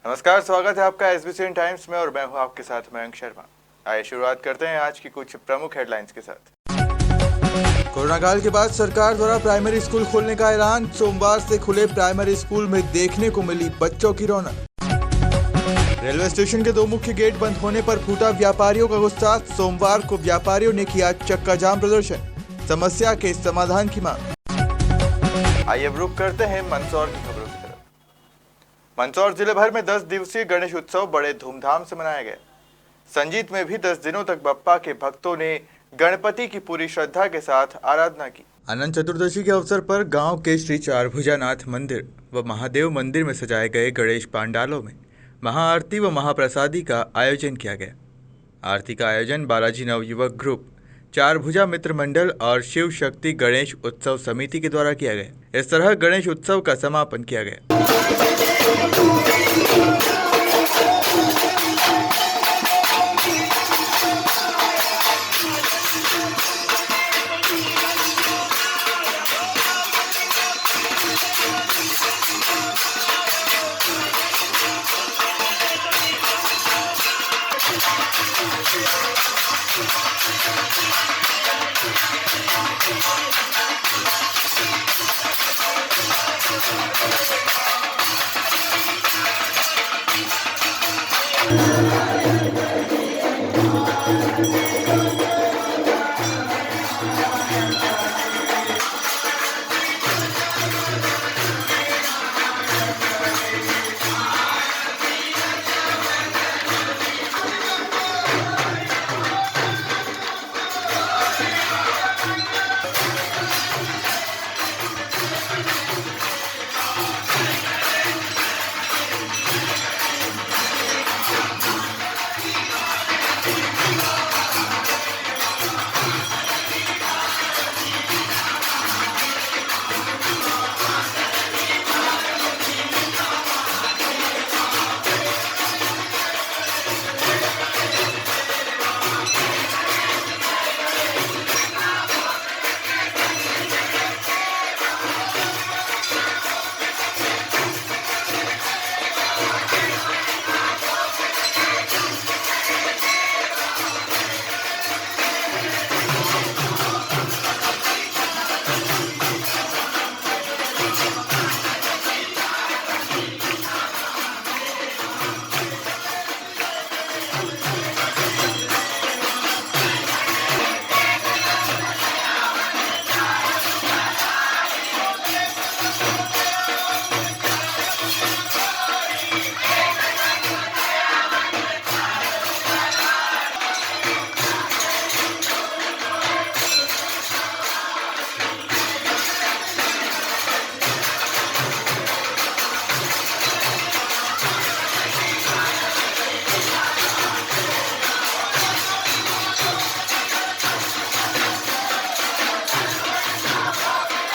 नमस्कार, स्वागत है आपका एसबीसी टाइम्स में और मैं हूं आपके साथ मयंक शर्मा। आइए शुरुआत करते हैं आज की कुछ प्रमुख हेडलाइंस के साथ। कोरोना काल के बाद सरकार द्वारा प्राइमरी स्कूल खोलने का ऐलान। सोमवार से खुले प्राइमरी स्कूल में देखने को मिली बच्चों की रौनक। रेलवे स्टेशन के 2 मुख्य गेट बंद होने पर फूटा व्यापारियों का गुस्सा। सोमवार को व्यापारियों ने किया चक्का जाम प्रदर्शन, समस्या के समाधान की मांग। आइए रुक करते हैं मंदसौर की खबरों की तरफ। मंदसौर जिले भर में 10 दिवसीय गणेश उत्सव बड़े धूमधाम से मनाया गया। संजीत में भी 10 दिनों तक बप्पा के भक्तों ने गणपति की पूरी श्रद्धा के साथ आराधना की। अनंत चतुर्दशी के अवसर पर गांव के श्री चारभुजानाथ मंदिर व महादेव मंदिर में सजाए गए गणेश पांडालों में महाआरती व महाप्रसादी का आयोजन किया गया। आरती का आयोजन बालाजी नवयुवक ग्रुप, चारभुजा मित्र मंडल और शिव शक्ति गणेश उत्सव समिति के द्वारा किया गया। इस तरह गणेश उत्सव का समापन किया गया।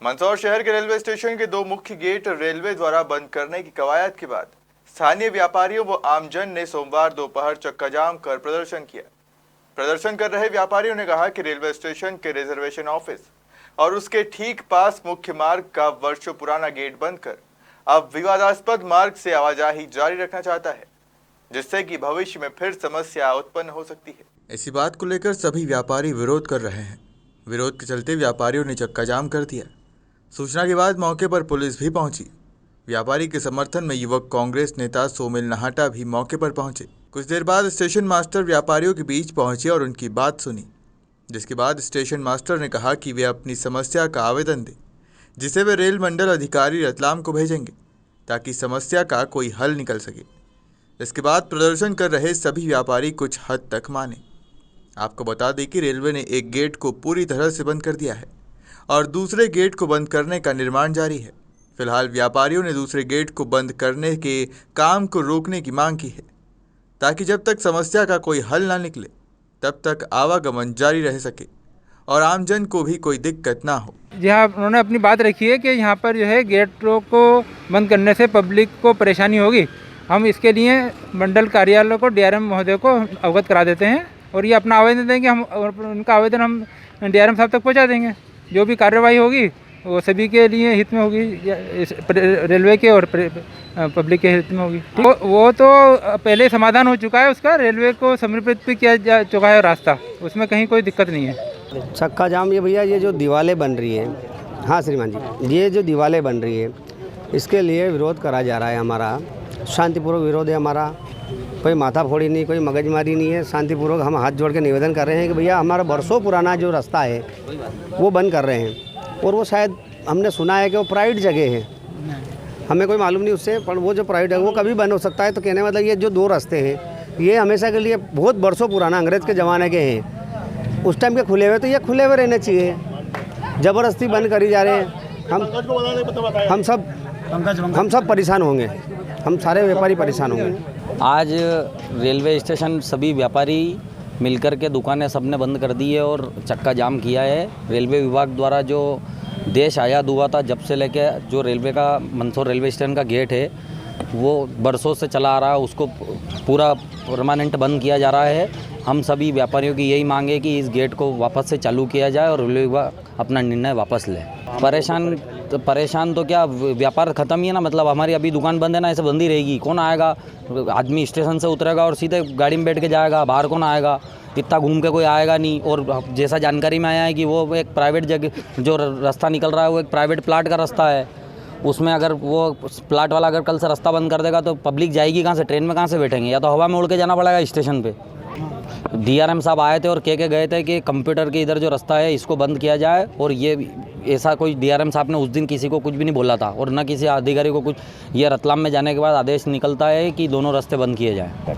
मंदसौर शहर के रेलवे स्टेशन के 2 मुख्य गेट रेलवे द्वारा बंद करने की कवायद के बाद स्थानीय व्यापारियों व आमजन ने सोमवार दोपहर चक्का जाम कर प्रदर्शन किया। प्रदर्शन कर रहे व्यापारियों ने कहा कि रेलवे स्टेशन के रिजर्वेशन ऑफिस और उसके ठीक पास मुख्य मार्ग का वर्षों पुराना गेट बंद कर अब विवादास्पद मार्ग से आवाजाही जारी रखना चाहता है, जिससे कि भविष्य में फिर समस्या उत्पन्न हो सकती है। इसी बात को लेकर सभी व्यापारी विरोध कर रहे हैं। विरोध के चलते व्यापारियों ने चक्का जाम कर दिया। सूचना के बाद मौके पर पुलिस भी पहुंची। व्यापारी के समर्थन में युवक कांग्रेस नेता सोमिल नाहटा भी मौके पर पहुंचे। कुछ देर बाद स्टेशन मास्टर व्यापारियों के बीच पहुंचे और उनकी बात सुनी, जिसके बाद स्टेशन मास्टर ने कहा कि वे अपनी समस्या का आवेदन दें, जिसे वे रेल मंडल अधिकारी रतलाम को भेजेंगे ताकि समस्या का कोई हल निकल सके। इसके बाद प्रदर्शन कर रहे सभी व्यापारी कुछ हद तक माने। आपको बता दें कि रेलवे ने एक गेट को पूरी तरह से बंद कर दिया है और दूसरे गेट को बंद करने का निर्माण जारी है। फिलहाल व्यापारियों ने दूसरे गेट को बंद करने के काम को रोकने की मांग की है, ताकि जब तक समस्या का कोई हल ना निकले तब तक आवागमन जारी रह सके और आमजन को भी कोई दिक्कत ना हो। जी हाँ, उन्होंने अपनी बात रखी है कि यहाँ पर जो है गेटों को बंद करने से पब्लिक को परेशानी होगी। हम इसके लिए मंडल कार्यालय को डीआरएम महोदय को अवगत करा देते हैं और ये अपना आवेदन देंगे। हम उनका आवेदन हम डीआरएम साहब तक पहुँचा देंगे। जो भी कार्रवाई होगी वो सभी के लिए हित में होगी, रेलवे के और पब्लिक के हित में होगी। वो तो पहले समाधान हो चुका है उसका, रेलवे को समर्पित भी किया जा चुका है रास्ता, उसमें कहीं कोई दिक्कत नहीं है। चक्का जाम ये भैया, ये जो दीवारें बन रही है, हाँ श्रीमान जी, ये जो दीवारें बन रही है इसके लिए विरोध करा जा रहा है हमारा, शांतिपूर्वक विरोध है हमारा, कोई माथाफोड़ी नहीं, कोई मगजमारी नहीं है। शांतिपूर्वक हम हाथ जोड़ के निवेदन कर रहे हैं कि भैया हमारा बरसों पुराना जो रास्ता है वो बंद कर रहे हैं, और वो शायद हमने सुना है कि वो प्राइवेट जगह है, हमें कोई मालूम नहीं उससे, पर वो जो प्राइवेट है वो कभी बंद हो सकता है। तो कहने मतलब ये जो 2 रास्ते हैं ये हमेशा के लिए बहुत बरसों पुराना अंग्रेज़ के ज़माने के हैं, उस टाइम के खुले हुए, तो ये खुले हुए रहने चाहिए, ज़बरदस्ती बंद करी जा रहे हैं। हम सब परेशान होंगे, हम सारे व्यापारी परेशान होंगे। आज रेलवे स्टेशन सभी व्यापारी मिलकर के दुकानें सबने बंद कर दी है और चक्का जाम किया है। रेलवे विभाग द्वारा जो देश आज़ाद हुआ था जब से लेके जो रेलवे का मंदसौर रेलवे स्टेशन का गेट है वो बरसों से चला आ रहा है, उसको पूरा परमानेंट बंद किया जा रहा है। हम सभी व्यापारियों की यही मांग है कि इस गेट को वापस से चालू किया जाए और रेलवे विभाग अपना निर्णय वापस ले। परेशान तो क्या, व्यापार ख़त्म ही है ना, मतलब हमारी अभी दुकान बंद है ना, ऐसे बंद ही रहेगी। कौन आएगा, आदमी स्टेशन से उतरेगा और सीधे गाड़ी में बैठ के जाएगा, बाहर कौन आएगा, इतना घूम के कोई आएगा नहीं। और जैसा जानकारी में आया है कि वो एक प्राइवेट जगह जो रास्ता निकल रहा है वो एक प्राइवेट प्लाट का रास्ता है, उसमें अगर वो प्लाट वाला अगर कल से रास्ता बंद कर देगा तो पब्लिक जाएगी कहाँ से, ट्रेन में कहाँ से बैठेंगे, या तो हवा में उड़ के जाना पड़ेगा स्टेशन पे। DRM साहब आए थे और कह के गए थे कि कंप्यूटर के इधर जो रास्ता है इसको बंद किया जाए, और ये ऐसा कोई DRM साहब ने उस दिन किसी को कुछ भी नहीं बोला था और न किसी अधिकारी को कुछ। ये रतलाम में जाने के बाद आदेश निकलता है कि दोनों रास्ते बंद किए जाए।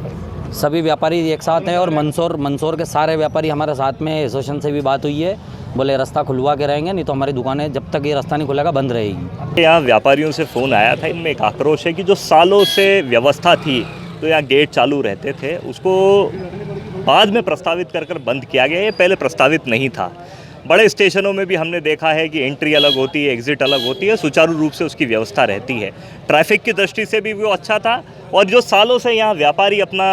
सभी व्यापारी एक साथ हैं और मंदसौर के सारे व्यापारी हमारे साथ में, एसोसिएशन से भी बात हुई है, बोले रास्ता खुलवा के रहेंगे, नहीं तो हमारी दुकानें जब तक ये रास्ता नहीं खुलेगा बंद रहेगी। यहाँ व्यापारियों से फ़ोन आया था, इनमें एक आक्रोश है कि जो सालों से व्यवस्था थी तो यहाँ गेट चालू रहते थे, उसको बाद में प्रस्तावित कर बंद किया गया। ये पहले प्रस्तावित नहीं था। बड़े स्टेशनों में भी हमने देखा है कि एंट्री अलग होती है, एग्ज़िट अलग होती है, सुचारू रूप से उसकी व्यवस्था रहती है। ट्रैफिक की दृष्टि से भी वो अच्छा था, और जो सालों से यहाँ व्यापारी अपना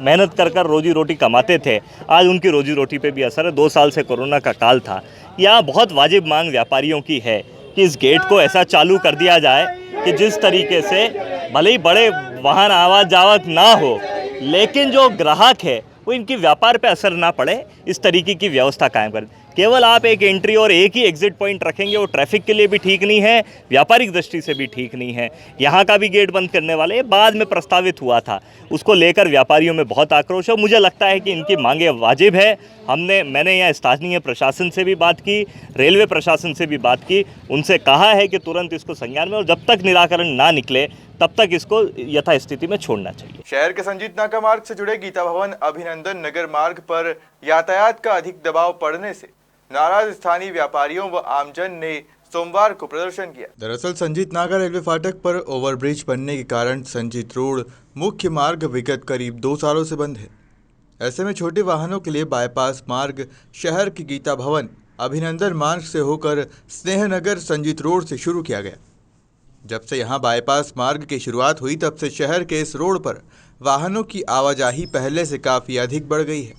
मेहनत कर रोजी रोटी कमाते थे, आज उनकी रोजी रोटी पे भी असर है। 2 साल से कोरोना का काल था। यहाँ बहुत वाजिब मांग व्यापारियों की है कि इस गेट को ऐसा चालू कर दिया जाए कि जिस तरीके से भले ही बड़े वाहन आवाज जावत ना हो, लेकिन जो ग्राहक है वो इनकी व्यापार पे असर ना पड़े, इस तरीके की व्यवस्था कायम करें। केवल आप एक एंट्री और एक ही एग्जिट पॉइंट रखेंगे, वो ट्रैफिक के लिए भी ठीक नहीं है, व्यापारिक दृष्टि से भी ठीक नहीं है। यहाँ का भी गेट बंद करने वाले बाद में प्रस्तावित हुआ था, उसको लेकर व्यापारियों में बहुत आक्रोश है। मुझे लगता है कि इनकी मांगे वाजिब है। मैंने यहाँ स्थानीय प्रशासन से भी बात की, रेलवे प्रशासन से भी बात की, उनसे कहा है कि तुरंत इसको संज्ञान में, और जब तक निराकरण ना निकले तब तक इसको यथास्थिति में छोड़ना चाहिए। शहर के संजीत नाका मार्ग से जुड़े गीता भवन अभिनंदन नगर मार्ग पर यातायात का अधिक दबाव पड़ने से नाराज स्थानीय व्यापारियों व आमजन ने सोमवार को प्रदर्शन किया। दरअसल संजीत नाका रेलवे फाटक पर ओवरब्रिज बनने के कारण संजीत रोड मुख्य मार्ग विगत करीब 2 सालों से बंद है। ऐसे में छोटे वाहनों के लिए बाईपास मार्ग शहर के गीता भवन अभिनंदन मार्ग से होकर स्नेहनगर संजीत रोड से शुरू किया गया। जब से यहाँ बाईपास मार्ग की शुरुआत हुई तब से शहर के इस रोड पर वाहनों की आवाजाही पहले से काफ़ी अधिक बढ़ गई है।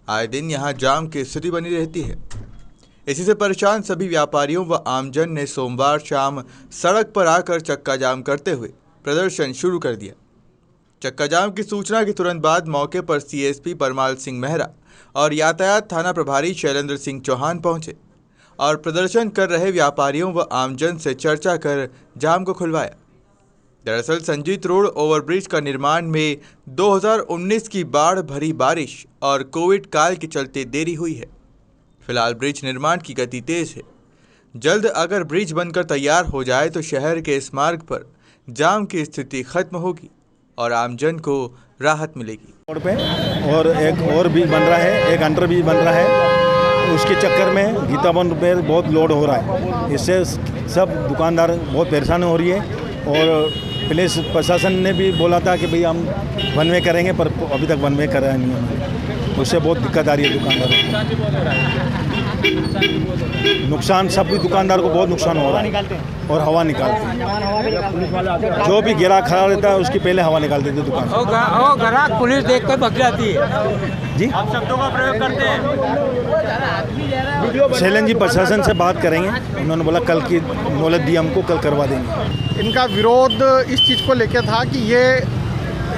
आए दिन यहाँ जाम की स्थिति बनी रहती है। इसी से परेशान सभी व्यापारियों व आमजन ने सोमवार शाम सड़क पर आकर चक्का जाम करते हुए प्रदर्शन शुरू कर दिया। चक्का जाम की सूचना के तुरंत बाद मौके पर CSP परमाल सिंह मेहरा और यातायात थाना प्रभारी शैलेंद्र सिंह चौहान पहुंचे और प्रदर्शन कर रहे व्यापारियों व आमजन से चर्चा कर जाम को खुलवाया। दरअसल संजीत रोड ओवरब्रिज का निर्माण में 2019 की बाढ़ भरी बारिश और कोविड काल के चलते देरी हुई है। फिलहाल ब्रिज निर्माण की गति तेज है। जल्द अगर ब्रिज बनकर तैयार हो जाए तो शहर के इस मार्ग पर जाम की स्थिति खत्म होगी और आमजन को राहत मिलेगी। रोड पे और एक और भी बन रहा है, एक अंडर ब्रिज बन रहा है, उसके चक्कर में गीता भवन पे बहुत लोड हो रहा है। इससे सब दुकानदार बहुत परेशान हो रही है। और पुलिस प्रशासन ने भी बोला था कि भाई हम वन वे करेंगे, पर अभी तक वन वे करा नहीं है। उससे बहुत दिक्कत आ रही है दुकानदारों को। नुकसान सब भी दुकानदार को बहुत नुकसान हो रहा है और हवा निकालते हैं। जो भी गिरा खड़ा रहता है उसकी पहले हवा निकाल देते दुकान से। ग्राहक पुलिस देख कर भग जाती है जी, आप शब्दों का प्रयोग करते हैं। शैलन जी प्रशासन से बात करेंगे, उन्होंने बोला कल की मोहलत दी हमको, कल करवा देंगे। इनका विरोध इस चीज़ को लेकर था कि ये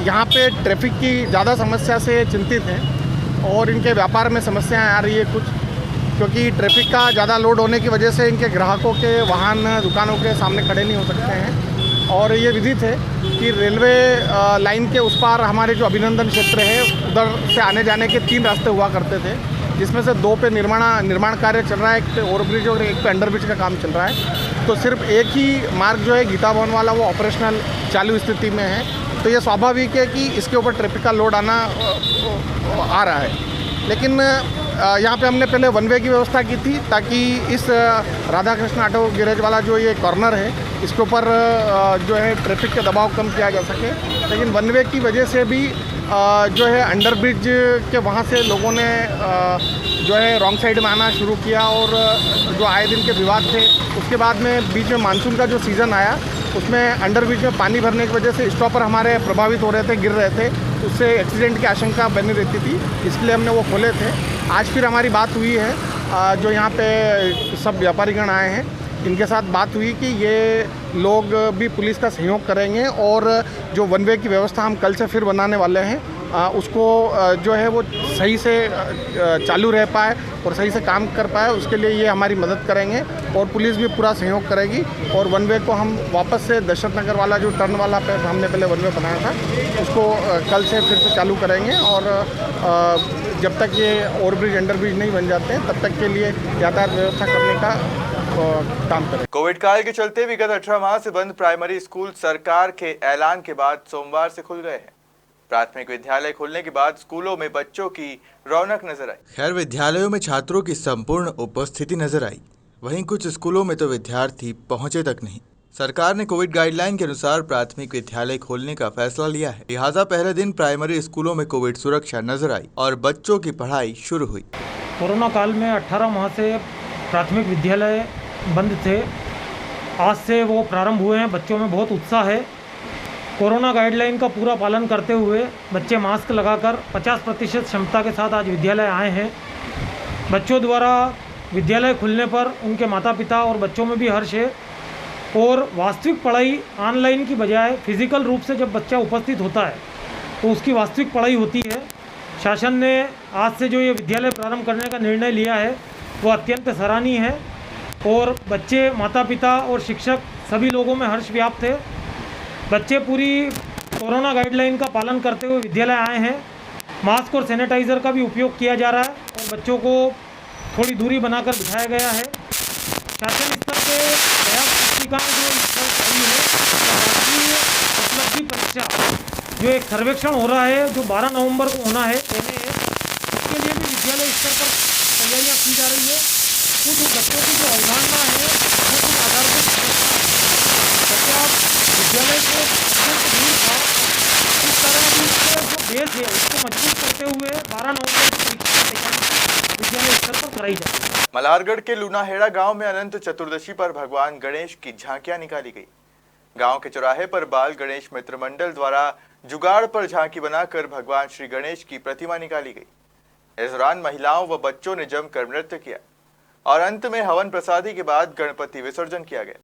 यहाँ पे ट्रैफिक की ज़्यादा समस्या से चिंतित हैं और इनके व्यापार में समस्याएं आ रही है कुछ, क्योंकि ट्रैफिक का ज़्यादा लोड होने की वजह से इनके ग्राहकों के वाहन दुकानों के सामने खड़े नहीं हो सकते हैं। और ये विदित है कि रेलवे लाइन के उस पार हमारे जो अभिनंदन क्षेत्र है उधर से आने जाने के 3 रास्ते हुआ करते थे, जिसमें से 2 पे निर्माण कार्य चल रहा है, एक पे ओवरब्रिज और एक पे अंडरब्रिज का काम चल रहा है। तो सिर्फ एक ही मार्ग जो है गीता भवन वाला वो ऑपरेशनल चालू स्थिति में है। तो ये स्वाभाविक है कि इसके ऊपर ट्रैफिक का लोड आना आ रहा है। लेकिन यहाँ पे हमने पहले वन वे की व्यवस्था की थी ताकि इस राधा कृष्ण ऑटो गैरेज वाला जो ये कॉर्नर है इसके ऊपर जो है ट्रैफिक का दबाव कम किया जा सके। लेकिन वन वे की वजह से भी जो है अंडरब्रिज के वहाँ से लोगों ने जो है रॉन्ग साइड में आना शुरू किया और जो आए दिन के विवाद थे। उसके बाद में बीच में मानसून का जो सीज़न आया उसमें अंडरब्रिज में पानी भरने की वजह से स्टॉपर हमारे प्रभावित हो रहे थे, गिर रहे थे, उससे एक्सीडेंट की आशंका बनी रहती थी, इसलिए हमने वो खोले थे। आज फिर हमारी बात हुई है, जो यहाँ पे सब व्यापारीगण आए हैं इनके साथ बात हुई कि ये लोग भी पुलिस का सहयोग करेंगे और जो वन वे की व्यवस्था हम कल से फिर बनाने वाले हैं उसको जो है वो सही से चालू रह पाए और सही से काम कर पाए, उसके लिए ये हमारी मदद करेंगे और पुलिस भी पूरा सहयोग करेगी। और वन वे को हम वापस से दशरथ नगर वाला जो टर्न वाला पे हमने पहले वन वे बनाया था उसको कल से फिर से चालू करेंगे और जब तक ये ओवरब्रिज अंडरब्रिज नहीं बन जाते हैं तब तक के लिए यातायात व्यवस्था करने का काम करें। कोविड काल के चलते विगत 18 माह से बंद प्राइमरी स्कूल सरकार के ऐलान के बाद सोमवार से खुल गए हैं। प्राथमिक विद्यालय खुलने के बाद स्कूलों में बच्चों की रौनक नजर आई। खैर, विद्यालयों में छात्रों की संपूर्ण उपस्थिति नजर आई, वहीं कुछ स्कूलों में तो विद्यार्थी पहुंचे तक नहीं। सरकार ने कोविड गाइडलाइन के अनुसार प्राथमिक विद्यालय खोलने का फैसला लिया है, लिहाजा पहले दिन प्राइमरी स्कूलों में कोविड सुरक्षा नजर आई और बच्चों की पढ़ाई शुरू हुई। कोरोना काल में 18 माह से प्राथमिक विद्यालय बंद थे, आज से वो प्रारंभ हुए हैं। बच्चों में बहुत उत्साह है। कोरोना गाइडलाइन का पूरा पालन करते हुए बच्चे मास्क लगाकर 50% क्षमता के साथ आज विद्यालय आए हैं। बच्चों द्वारा विद्यालय खुलने पर उनके माता पिता और बच्चों में भी हर्ष है और वास्तविक पढ़ाई ऑनलाइन की बजाय फिजिकल रूप से जब बच्चा उपस्थित होता है तो उसकी वास्तविक पढ़ाई होती है। शासन ने आज से जो ये विद्यालय प्रारंभ करने का निर्णय लिया है वो अत्यंत सराहनीय है और बच्चे, माता पिता और शिक्षक सभी लोगों में हर्ष व्याप्त है। बच्चे पूरी कोरोना गाइडलाइन का पालन करते हुए विद्यालय आए हैं। मास्क और सैनिटाइज़र का भी उपयोग किया जा रहा है और बच्चों को थोड़ी दूरी बनाकर बिठाया गया है। शासन स्तर पे प्रयास पुस्तिकाएँ जो आई है, राष्ट्रीय उपलब्धि परीक्षा जो एक सर्वेक्षण हो रहा है जो 12 नवंबर को होना है, उसके लिए भी विद्यालय स्तर पर तैयारियाँ की जा रही है। कुछ बच्चों की जो अवधारणा है वो कुछ आधारभूत बच्चा विद्यालय से अत्यंत दूर था, इस तरह की जो बेस है उसको मजबूत करते हुए 12 नवंबर की परीक्षा विद्यालय स्तर पर कराई जाएगी। मल्हारगढ़ के लूनाहेड़ा गांव में अनंत चतुर्दशी पर भगवान गणेश की झांकियां निकाली गई। गांव के चौराहे पर बाल गणेश मित्र मंडल द्वारा जुगाड़ पर झांकी बनाकर भगवान श्री गणेश की प्रतिमा निकाली गई। इस दौरान महिलाओं व बच्चों ने जमकर नृत्य किया और अंत में हवन प्रसादी के बाद गणपति विसर्जन किया गया।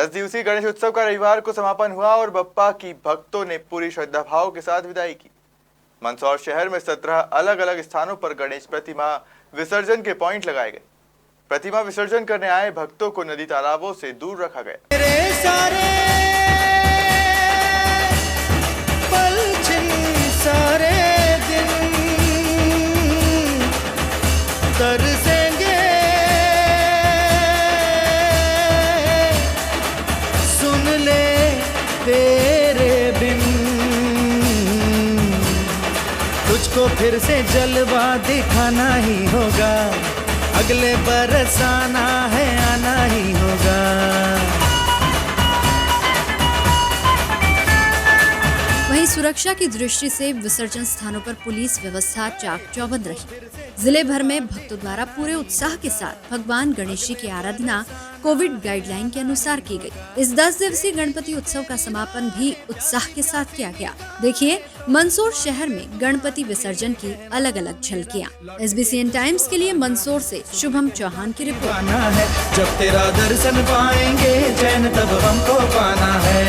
10 दिवसीय गणेश उत्सव का रविवार को समापन हुआ और बप्पा की भक्तों ने पूरी श्रद्धा भाव के साथ विदाई की। मंदसौर शहर में 17 अलग अलग स्थानों पर गणेश प्रतिमा विसर्जन के पॉइंट लगाए गए। प्रतिमा विसर्जन करने आए भक्तों को नदी तालाबों से दूर रखा गया। तरसेंगे सुन ले तेरे बिन, तुझको फिर से जलवा दिखाना ही होगा, अगले बरस आना है आना ही होगा। वहीं सुरक्षा की दृष्टि से विसर्जन स्थानों पर पुलिस व्यवस्था चाक चौबंद रही। जिले भर में भक्तों द्वारा पूरे उत्साह के साथ भगवान गणेश जी की आराधना कोविड गाइडलाइन के अनुसार की गई। इस 10 दिवसीय गणपति उत्सव का समापन भी उत्साह के साथ किया गया। देखिए मंदसौर शहर में गणपति विसर्जन की अलग अलग झलकियाँ। SBCN टाइम्स के लिए मंदसौर से शुभम चौहान की रिपोर्ट। जब तेरा दर्शन पाएंगे चैन तब हमको पाना है।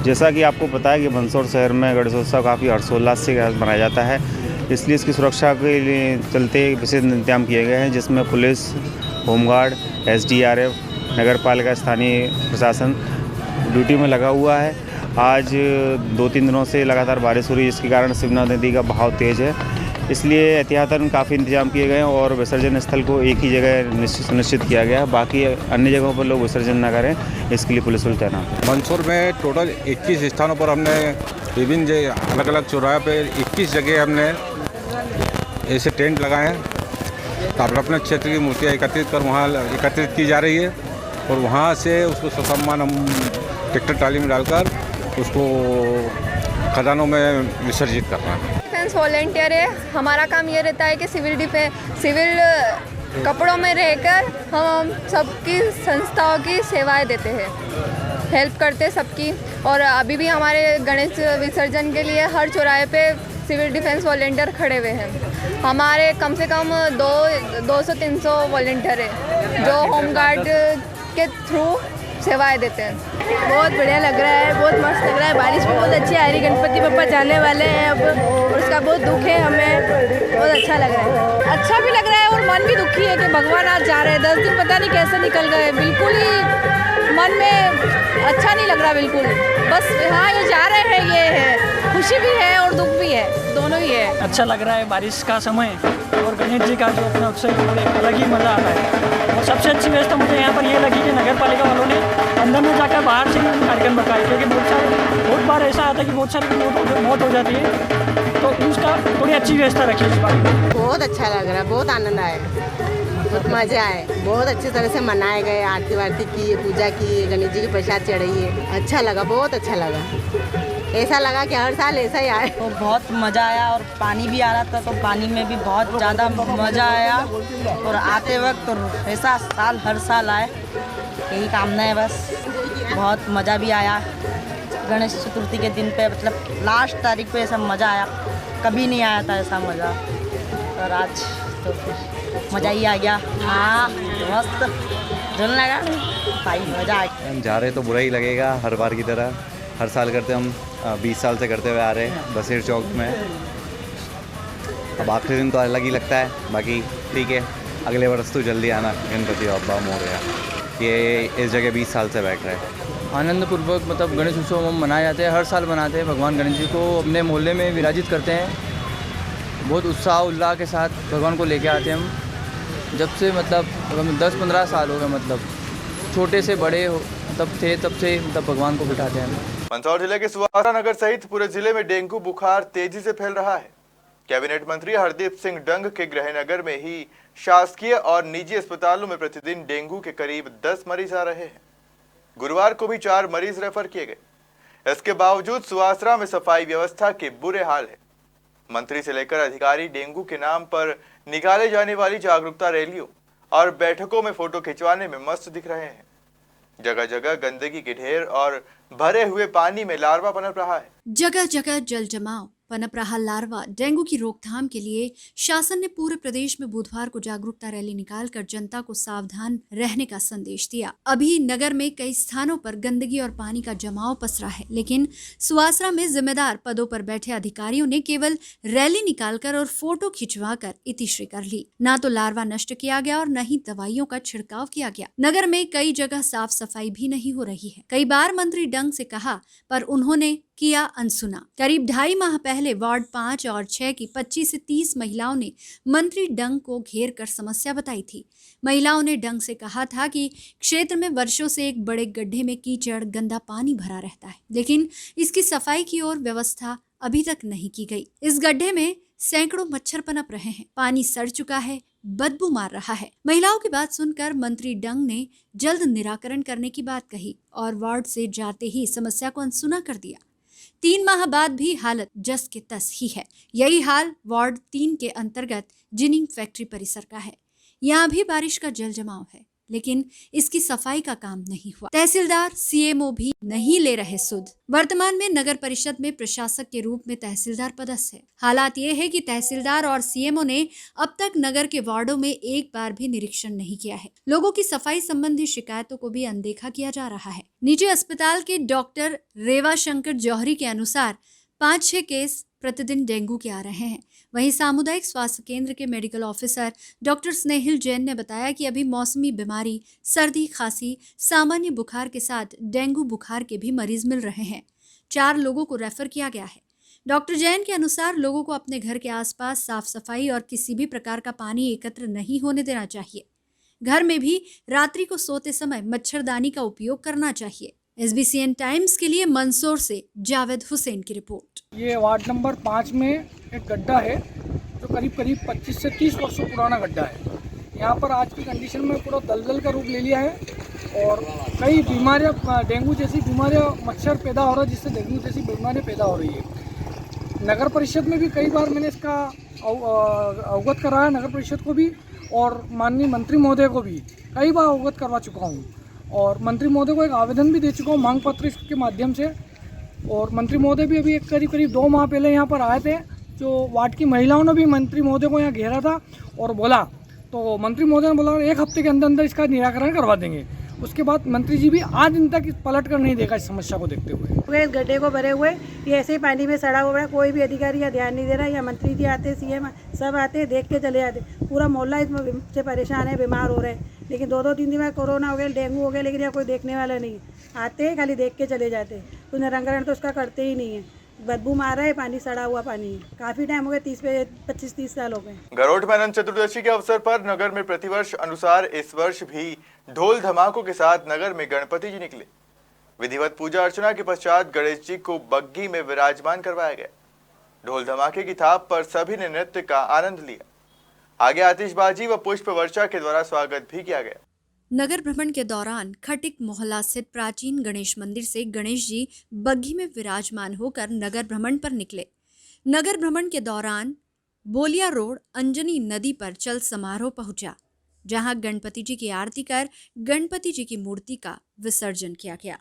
जैसा कि आपको पता है कि मंदसौर शहर में गणेशोत्सव काफ़ी हर्षोल्लास से मनाया जाता है, इसलिए इसकी सुरक्षा के लिए चलते विशेष इंतजाम किए गए हैं, जिसमें पुलिस, होमगार्ड, SDRF, नगर पालिका, स्थानीय प्रशासन ड्यूटी में लगा हुआ है। आज 2-3 दिनों से लगातार बारिश हो रही है, जिसके कारण शिवनाथ नदी का बहाव तेज़ है, इसलिए एहतियातन काफ़ी इंतजाम किए गए हैं और विसर्जन स्थल को एक ही जगह सुनिश्चित किया गया है। बाकी अन्य जगहों पर लोग विसर्जन न करें, इसके लिए पुलिस बल तैनात है। मंदसौर में टोटल 21 स्थानों पर हमने विभिन्न अलग अलग चौराहे पर 21 जगह हमने ऐसे टेंट लगाए हैं। अपने अपने क्षेत्र की मूर्तियाँ एकत्रित कर वहाँ एकत्रित की जा रही है और वहाँ से उसको ससामान हम ट्रैक्टर ट्राली में डालकर उसको खदानों में विसर्जित करना है। डिफेंस वॉलंटियर है, हमारा काम ये रहता है कि सिविल कपड़ों में रहकर हम सबकी संस्थाओं की सेवाएं देते हैं, हेल्प करते हैं सबकी। और अभी भी हमारे गणेश विसर्जन के लिए हर चौराहे पे सिविल डिफेंस वॉलंटियर खड़े हुए हैं। हमारे कम से कम 200-300 वॉलंटियर है जो होमगार्ड के थ्रू सेवाएं देते हैं। बहुत बढ़िया लग रहा है, बहुत मस्त लग रहा है। बारिश भी बहुत अच्छी आ रही, गणपति बप्पा जाने वाले हैं अब और उसका बहुत दुख है, हमें बहुत अच्छा लग रहा है। अच्छा भी लग रहा है और मन भी दुखी है कि भगवान आज जा रहे हैं। 10 दिन पता नहीं कैसे निकल गए, बिल्कुल ही मन में अच्छा नहीं लग रहा बिल्कुल। बस हाँ ये जा रहे हैं, ये है, खुशी भी है और दुख भी है, दोनों ही है। अच्छा लग रहा है बारिश का समय और गणेश जी का जो अपना उत्सव अलग ही मज़ा आता है। और सबसे अच्छी व्यवस्था मुझे यहाँ पर ये लगी कि नगर पालिका वालों ने अंदर में जाकर बाहर से भी कार्यक्रम रखाए, क्योंकि बहुत बार ऐसा आता है कि बहुत सारी मौत हो जाती है, तो उसका थोड़ी अच्छी व्यवस्था रखी इस बार। बहुत अच्छा लग रहा है, बहुत आनंद आया, बहुत मज़ा आए, बहुत अच्छी तरह से मनाए गए। आरती वारती की, पूजा की, गणेश जी की प्रसाद चढ़ाई है, अच्छा लगा, बहुत अच्छा लगा। ऐसा लगा कि हर साल ऐसा ही आए। तो बहुत मज़ा आया और पानी भी आ रहा था, तो पानी में भी बहुत ज़्यादा मज़ा आया। और आते वक्त तो ऐसा साल हर साल आए, यही कामना है बस। बहुत मज़ा भी आया, गणेश चतुर्थी के दिन पे मतलब लास्ट तारीख पे ऐसा मज़ा आया, कभी नहीं आया था ऐसा मज़ा। और आज तो फिर मज़ा ही आ गया। हाँ मस्त झूलने लगा भाई, मज़ा आ गया। हम जा रहे तो बुरा ही लगेगा, हर बार की तरह हर साल करते हम 20 साल से करते हुए आ रहे हैं बसेर चौक में। अब आखिरी दिन तो अलग ही लगता है, बाकी ठीक है, अगले वर्ष तो जल्दी आना गणपति बप्पा मोरया। ये इस जगह 20 साल से बैठ रहे हैं। आनंदपूर्वक मतलब गणेश उत्सव हम मनाए जाते हैं, हर साल मनाते हैं। भगवान गणेश जी को अपने मोहल्ले में विराजित करते हैं, बहुत उत्साह उल्लास के साथ भगवान को लेके आते हैं हम। जब से मतलब 10-15 साल हो गए, मतलब छोटे से बड़े तब से मतलब भगवान को बिठाते हैं। मंदसौर जिले के सुवासरा नगर सहित पूरे जिले में डेंगू बुखार तेजी से फैल रहा है। कैबिनेट मंत्री हरदीप सिंह डंग के गृहनगर में ही शासकीय और निजी अस्पतालों में प्रतिदिन डेंगू के करीब 10 मरीज आ रहे हैं। गुरुवार को भी 4 मरीज रेफर किए गए। इसके बावजूद सुवासरा में सफाई व्यवस्था के बुरे हाल है। मंत्री से लेकर अधिकारी डेंगू के नाम पर निकाले जाने वाली जागरूकता रैलियों और बैठकों में फोटो खिंचवाने में मस्त दिख रहे हैं। जगह जगह गंदगी के ढेर और भरे हुए पानी में लार्वा पनप रहा है। जगह जगह जल जमाव, पनप रहा लार्वा। डेंगू की रोकथाम के लिए शासन ने पूरे प्रदेश में बुधवार को जागरूकता रैली निकालकर जनता को सावधान रहने का संदेश दिया। अभी नगर में कई स्थानों पर गंदगी और पानी का जमाव पसरा है, लेकिन सुवासरा में जिम्मेदार पदों पर बैठे अधिकारियों ने केवल रैली निकालकर और फोटो खिंचवाकर इतिश्री कर ली। ना तो लार्वा नष्ट किया गया और न ही दवाइयों का छिड़काव किया गया। नगर में कई जगह साफ सफाई भी नहीं हो रही है। कई बार मंत्री डंग से कहा, पर उन्होंने किया अनसुना। करीब 2.5 माह पहले वार्ड 5 और 6 की 25 से 30 महिलाओं ने मंत्री डंग को घेर कर समस्या बताई थी। महिलाओं ने डंग से कहा था कि क्षेत्र में वर्षों से एक बड़े गड्ढे में कीचड़, गंदा पानी भरा रहता है, लेकिन इसकी सफाई की ओर व्यवस्था अभी तक नहीं की गई। इस गड्ढे में सैकड़ों मच्छर पनप रहे हैं, पानी सड़ चुका है, बदबू मार रहा है। महिलाओं की बात सुनकर मंत्री डंग ने जल्द निराकरण करने की बात कही और वार्ड से जाते ही समस्या को अनसुना कर दिया। 3 माह बाद भी हालत जस के तस ही है। यही हाल वार्ड 3 के अंतर्गत जिनिंग फैक्ट्री परिसर का है। यहाँ भी बारिश का जल जमाव है, लेकिन इसकी सफाई का काम नहीं हुआ। तहसीलदार, सीएमओ भी नहीं ले रहे सुध। वर्तमान में नगर परिषद में प्रशासक के रूप में तहसीलदार पदस्थ है। हालात ये है कि तहसीलदार और सीएमओ ने अब तक नगर के वार्डों में एक बार भी निरीक्षण नहीं किया है। लोगों की सफाई संबंधी शिकायतों को भी अनदेखा किया जा रहा है। निजी अस्पताल के डॉक्टर रेवा शंकर जौहरी के अनुसार 5-6 केस प्रतिदिन डेंगू के आ रहे हैं। वहीं सामुदायिक स्वास्थ्य केंद्र के मेडिकल ऑफिसर डॉक्टर स्नेहिल जैन ने बताया कि अभी मौसमी बीमारी, सर्दी, खांसी, सामान्य बुखार के साथ डेंगू बुखार के भी मरीज मिल रहे हैं। 4 लोगों को रेफर किया गया है। डॉक्टर जैन के अनुसार लोगों को अपने घर के आसपास साफ सफाई और किसी भी प्रकार का पानी एकत्र नहीं होने देना चाहिए। घर में भी रात्रि को सोते समय मच्छरदानी का उपयोग करना चाहिए। SBCN टाइम्स के लिए मंदसौर से जावेद हुसैन की रिपोर्ट। ये वार्ड नंबर 5 में एक गड्ढा है जो करीब 25 से 30 वर्षों पुराना गड्ढा है। यहाँ पर आज की कंडीशन में पूरा दलदल का रूप ले लिया है और कई बीमारियाँ, डेंगू जैसी बीमारियाँ, मच्छर पैदा हो रहा है, जिससे डेंगू जैसी बीमारियाँ पैदा हो रही है। नगर परिषद में भी कई बार मैंने इसका अवगत कराया, नगर परिषद को भी और माननीय मंत्री महोदय को भी कई बार अवगत करवा चुका हूँ और मंत्री महोदय को एक आवेदन भी दे चुका हूँ मांग पत्र के माध्यम से। और मंत्री महोदय भी अभी एक करीब 2 माह पहले यहाँ पर आए थे। जो वार्ड की महिलाओं ने भी मंत्री महोदय को यहाँ घेरा था और बोला, तो मंत्री महोदय ने बोला 1 हफ्ते के अंदर इसका निराकरण करवा देंगे। उसके बाद मंत्री जी भी आज दिन तक पलट कर नहीं देखा इस समस्या को देखते हुए। इस गड्ढे को भरे हुए ये ऐसे ही पानी में सड़ा हुआ है, कोई भी अधिकारी या ध्यान नहीं दे रहा है। या मंत्री जी आते, सीएम सब आते, देख के चले जाते। पूरा मोहल्ला इससे परेशान है, बीमार हो रहे हैं। लेकिन 2-3 दिन में कोरोना हो गया, डेंगू हो गया, लेकिन यहाँ कोई देखने वाला नहीं। आते हैं, खाली देख के चले जाते। तो निराकरण तो उसका करते ही नहीं है। बदबू मार रहा है, पानी सड़ा हुआ पानी है। काफी टाइम हो गया, 25-30 साल हो गए। गरोठ में अनंत चतुर्दशी के अवसर पर नगर में प्रतिवर्ष अनुसार इस वर्ष भी ढोल धमाकों के साथ नगर में गणपति जी निकले। विधिवत पूजा अर्चना के पश्चात गणेश जी को बग्घी में विराजमान करवाया गया। ढोल धमाके की थाप पर सभी ने नृत्य का आनंद लिया। आगे आतिशबाजी व पुष्प वर्षा के द्वारा स्वागत भी किया गया। नगर भ्रमण के दौरान खटिक मोहल्ला स्थित प्राचीन गणेश मंदिर से गणेश जी बग्घी में विराजमान होकर नगर भ्रमण पर निकले। नगर भ्रमण के दौरान बोलिया रोड अंजनी नदी पर चल समारोह पहुंचा, जहां गणपति जी की आरती कर गणपति जी की मूर्ति का विसर्जन किया गया।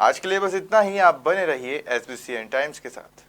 आज के लिए बस इतना ही। आप बने रहिए SBCN टाइम्स के साथ।